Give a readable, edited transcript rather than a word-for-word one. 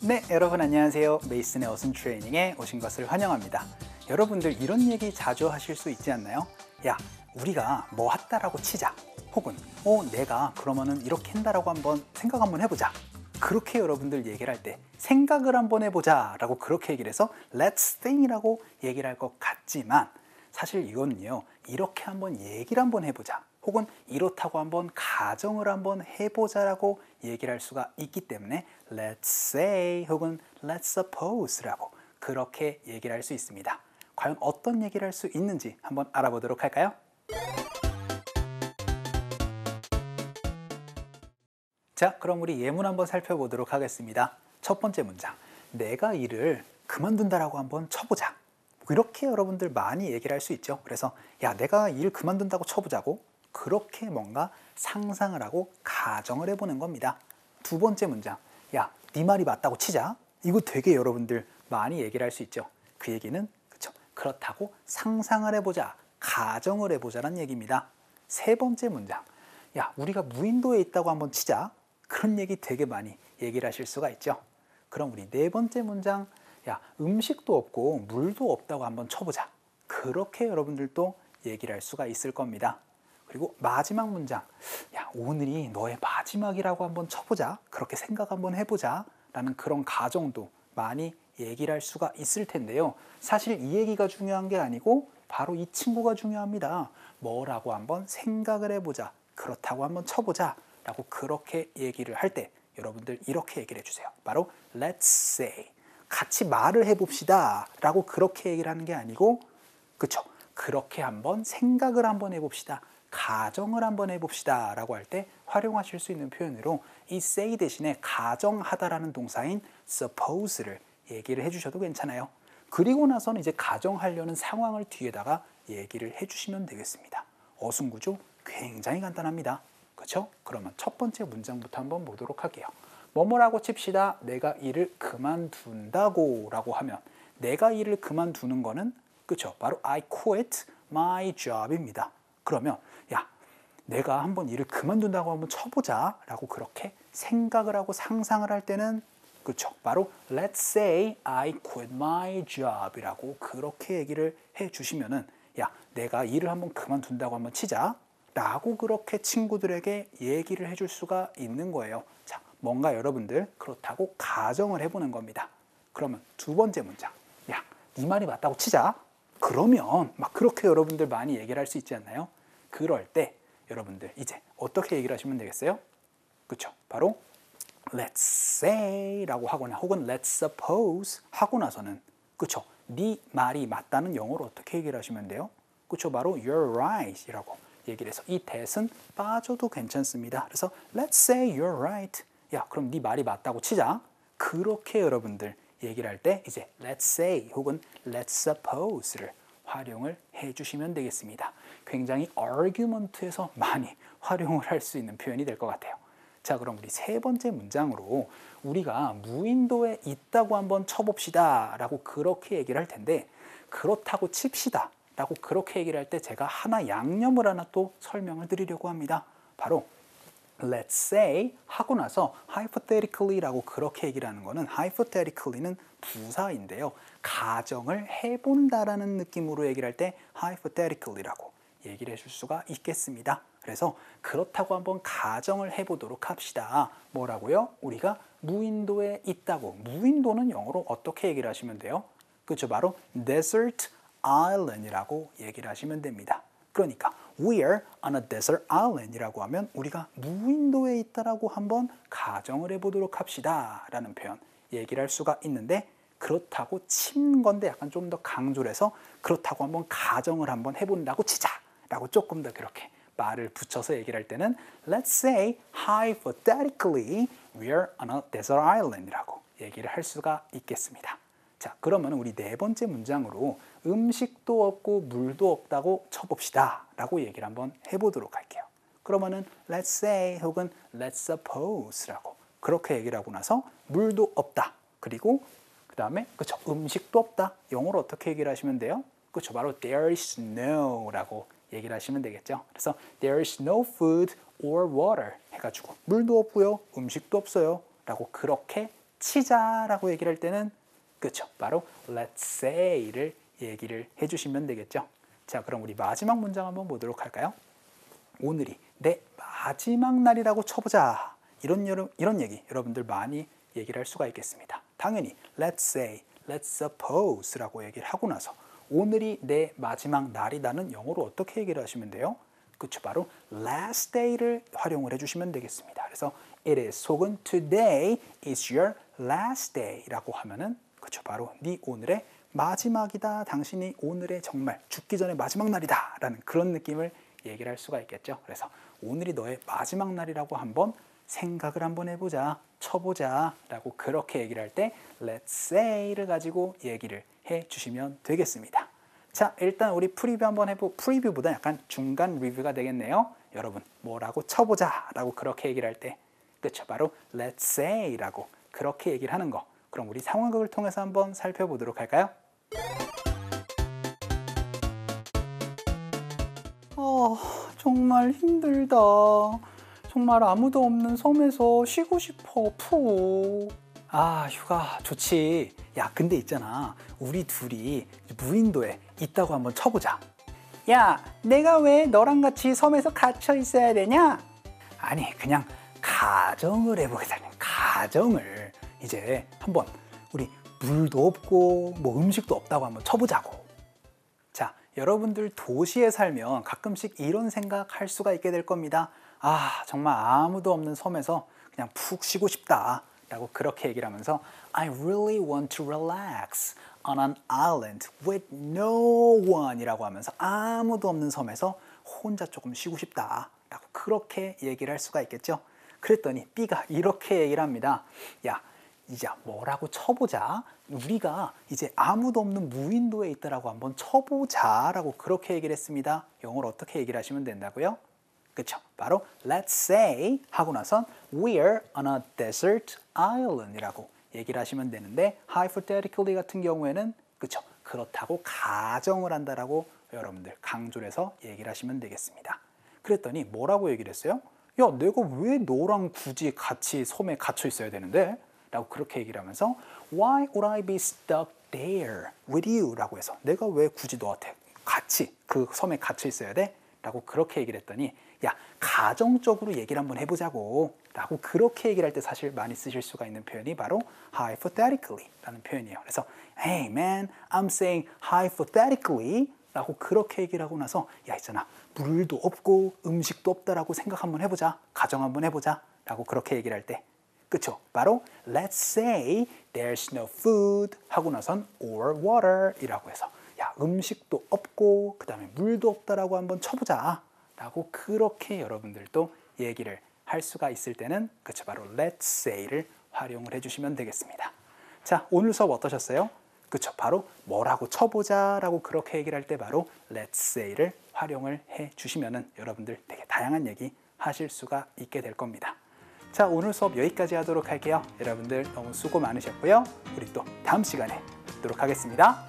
네, 여러분 안녕하세요. 메이슨의 어순 트레이닝에 오신 것을 환영합니다. 여러분들 이런 얘기 자주 하실 수 있지 않나요? 야, 우리가 뭐 했다라고 치자. 혹은 내가 그러면은 이렇게 한다라고 한번 생각 한번 해보자. 그렇게 여러분들 얘기를 할 때 생각을 한번 해보자 라고 그렇게 얘기를 해서 Let's think이라고 얘기를 할 것 같지만 사실 이거는요, 이렇게 한번 얘기를 한번 해보자, 혹은 이렇다고 한번 가정을 한번 해보자라고 얘기를 할 수가 있기 때문에 Let's say 혹은 Let's suppose라고 그렇게 얘기를 할 수 있습니다. 과연 어떤 얘기를 할 수 있는지 한번 알아보도록 할까요? 자, 그럼 우리 예문 한번 살펴보도록 하겠습니다. 첫 번째 문장, 내가 일을 그만둔다라고 한번 쳐보자. 이렇게 여러분들 많이 얘기를 할 수 있죠. 그래서 야, 내가 일 그만둔다고 쳐보자고, 그렇게 뭔가 상상을 하고 가정을 해보는 겁니다. 두 번째 문장, 야, 네 말이 맞다고 치자. 이거 되게 여러분들 많이 얘기를 할 수 있죠. 그 얘기는 그렇다고 상상을 해보자, 가정을 해보자라는 얘기입니다. 세 번째 문장, 야, 우리가 무인도에 있다고 한번 치자. 그런 얘기 되게 많이 얘기를 하실 수가 있죠. 그럼 우리 네 번째 문장, 야, 음식도 없고 물도 없다고 한번 쳐보자. 그렇게 여러분들도 얘기를 할 수가 있을 겁니다. 그리고 마지막 문장, 야, 오늘이 너의 마지막이라고 한번 쳐보자. 그렇게 생각 한번 해보자 라는 그런 가정도 많이 얘기를 할 수가 있을 텐데요. 사실 이 얘기가 중요한 게 아니고 바로 이 친구가 중요합니다. 뭐라고 한번 생각을 해보자, 그렇다고 한번 쳐보자 라고 그렇게 얘기를 할 때 여러분들 이렇게 얘기를 해주세요. 바로 Let's say, 같이 말을 해봅시다 라고 그렇게 얘기를 하는 게 아니고, 그쵸? 그렇게 한번 생각을 한번 해봅시다, 가정을 한번 해봅시다 라고 할 때 활용하실 수 있는 표현으로 이 say 대신에 가정하다라는 동사인 suppose를 얘기를 해주셔도 괜찮아요. 그리고 나서는 이제 가정하려는 상황을 뒤에다가 얘기를 해주시면 되겠습니다. 어순구조 굉장히 간단합니다. 그렇죠? 그러면 첫 번째 문장부터 한번 보도록 할게요. 뭐뭐라고 칩시다. 내가 일을 그만둔다고 라고 하면 내가 일을 그만두는 거는, 그렇죠? 바로 I quit my job입니다. 그러면 야, 내가 한번 일을 그만둔다고 한번 쳐보자 라고 그렇게 생각을 하고 상상을 할 때는, 그렇죠? 바로 Let's say I quit my job 이라고 그렇게 얘기를 해주시면은, 야, 내가 일을 한번 그만둔다고 한번 치자 라고 그렇게 친구들에게 얘기를 해줄 수가 있는 거예요. 자, 뭔가 여러분들 그렇다고 가정을 해보는 겁니다. 그러면 두 번째 문장, 야, 네 말이 맞다고 치자. 그러면 막 그렇게 여러분들 많이 얘기를 할 수 있지 않나요? 그럴 때 여러분들 이제 어떻게 얘기를 하시면 되겠어요? 그렇죠? 바로 Let's say 라고 하거나 혹은 Let's suppose 하고 나서는, 그렇죠? 네 말이 맞다는 영어로 어떻게 얘기를 하시면 돼요? 그렇죠? 바로 You're right 이라고 얘기를 해서 이 that은 빠져도 괜찮습니다. 그래서 Let's say you're right. 야, 그럼 네 말이 맞다고 치자. 그렇게 여러분들 얘기를 할 때 이제 Let's say 혹은 Let's suppose를 활용을 해주시면 되겠습니다. 굉장히 argument에서 많이 활용을 할 수 있는 표현이 될 것 같아요. 자, 그럼 우리 세 번째 문장으로 우리가 무인도에 있다고 한번 쳐봅시다 라고 그렇게 얘기를 할 텐데, 그렇다고 칩시다 라고 그렇게 얘기를 할 때 제가 하나 양념을 하나 또 설명을 드리려고 합니다. 바로 Let's say 하고 나서 hypothetically 라고 그렇게 얘기를 하는 거는, hypothetically는 부사인데요, 가정을 해본다라는 느낌으로 얘기를 할 때 hypothetically라고 얘기를 해줄 수가 있겠습니다. 그래서 그렇다고 한번 가정을 해보도록 합시다. 뭐라고요? 우리가 무인도에 있다고. 무인도는 영어로 어떻게 얘기를 하시면 돼요? 그렇죠? 바로 desert island이라고 얘기를 하시면 됩니다. 그러니까 We're on a desert island 이라고 하면 우리가 무인도에 있다라고 한번 가정을 해보도록 합시다 라는 표현 얘기를 할 수가 있는데, 그렇다고 친 건데 약간 좀 더 강조를 해서 그렇다고 한번 가정을 한번 해본다고 치자 라고 조금 더 그렇게 말을 붙여서 얘기를 할 때는 Let's say hypothetically we're on a desert island 이라고 얘기를 할 수가 있겠습니다. 자, 그러면 우리 네 번째 문장으로 음식도 없고 물도 없다고 쳐봅시다 라고 얘기를 한번 해보도록 할게요. 그러면은 Let's say 혹은 Let's suppose 라고 그렇게 얘기를 하고 나서 물도 없다, 그리고 그 다음에, 그쵸, 음식도 없다. 영어로 어떻게 얘기를 하시면 돼요? 그쵸, 바로 There is no 라고 얘기를 하시면 되겠죠. 그래서 There is no food or water 해가지고 물도 없고요, 음식도 없어요 라고 그렇게 치자라고 얘기를 할 때는 그렇죠. 바로 let's say를 얘기를 해주시면 되겠죠. 자, 그럼 우리 마지막 문장 한번 보도록 할까요? 오늘이 내 마지막 날이라고 쳐보자. 이런 얘기 여러분들 많이 얘기를 할 수가 있겠습니다. 당연히 let's say, let's suppose라고 얘기를 하고 나서 오늘이 내 마지막 날이다는 영어로 어떻게 얘기를 하시면 돼요? 그렇죠. 바로 last day를 활용을 해주시면 되겠습니다. 그래서 it is 혹은 today is your last day라고 하면은 그렇죠. 바로 네 오늘의 마지막이다. 당신이 오늘의 정말 죽기 전에 마지막 날이다. 라는 그런 느낌을 얘기를 할 수가 있겠죠. 그래서 오늘이 너의 마지막 날이라고 한번 생각을 한번 해보자. 쳐보자. 라고 그렇게 얘기를 할 때 let's say를 가지고 얘기를 해주시면 되겠습니다. 자, 일단 우리 프리뷰 한번 프리뷰보다 약간 중간 리뷰가 되겠네요. 여러분, 뭐라고 쳐보자 라고 그렇게 얘기를 할 때 그렇죠. 바로 let's say 라고 그렇게 얘기를 하는 거. 그럼 우리 상황극을 통해서 한번 살펴보도록 할까요? 정말 힘들다. 정말 아무도 없는 섬에서 쉬고 싶어. 푸. 휴가 좋지. 야, 근데 있잖아. 우리 둘이 무인도에 있다고 한번 쳐보자. 야, 내가 왜 너랑 같이 섬에서 갇혀 있어야 되냐? 아니, 그냥 가정을 해보겠다는 가정을. 이제 한번 우리 물도 없고 뭐 음식도 없다고 한번 쳐보자고. 자, 여러분들 도시에 살면 가끔씩 이런 생각할 수가 있게 될 겁니다. 정말 아무도 없는 섬에서 그냥 푹 쉬고 싶다 라고 그렇게 얘기를 하면서 I really want to relax on an island with no one 이라고 하면서 아무도 없는 섬에서 혼자 조금 쉬고 싶다 라고 그렇게 얘기를 할 수가 있겠죠. 그랬더니 B가 이렇게 얘기를 합니다. 야, 이제 뭐라고 쳐보자. 우리가 이제 아무도 없는 무인도에 있다라고 한번 쳐보자 라고 그렇게 얘기를 했습니다. 영어로 어떻게 얘기를 하시면 된다고요? 그쵸? 바로 let's say 하고 나선 we're on a desert island 이라고 얘기를 하시면 되는데 hypothetically 같은 경우에는 그쵸? 그렇다고 가정을 한다라고 여러분들 강조를 해서 얘기를 하시면 되겠습니다. 그랬더니 뭐라고 얘기를 했어요? 야, 내가 왜 너랑 굳이 같이 섬에 갇혀 있어야 되는데? 라고 그렇게 얘기를 하면서 Why would I be stuck there with you? 라고 해서 내가 왜 굳이 너한테 같이 그 섬에 갇혀 있어야 돼? 라고 그렇게 얘기를 했더니 야, 가정적으로 얘기를 한번 해보자고 라고 그렇게 얘기를 할 때 사실 많이 쓰실 수가 있는 표현이 바로 hypothetically 라는 표현이에요. 그래서 Hey man, I'm saying hypothetically 라고 그렇게 얘기를 하고 나서 야, 있잖아, 물도 없고 음식도 없다라고 생각 한번 해보자, 가정 한번 해보자 라고 그렇게 얘기를 할 때 그쵸? 바로 let's say there's no food 하고 나선 or water 이라고 해서 야, 음식도 없고 그 다음에 물도 없다라고 한번 쳐보자 라고 그렇게 여러분들도 얘기를 할 수가 있을 때는 그쵸? 바로 let's say를 활용을 해주시면 되겠습니다. 자, 오늘 수업 어떠셨어요? 그쵸? 바로 뭐라고 쳐보자 라고 그렇게 얘기를 할 때 바로 let's say를 활용을 해주시면 여러분들 되게 다양한 얘기 하실 수가 있게 될 겁니다. 자, 오늘 수업 여기까지 하도록 할게요. 여러분들 너무 수고 많으셨고요. 우리 또 다음 시간에 뵙도록 하겠습니다.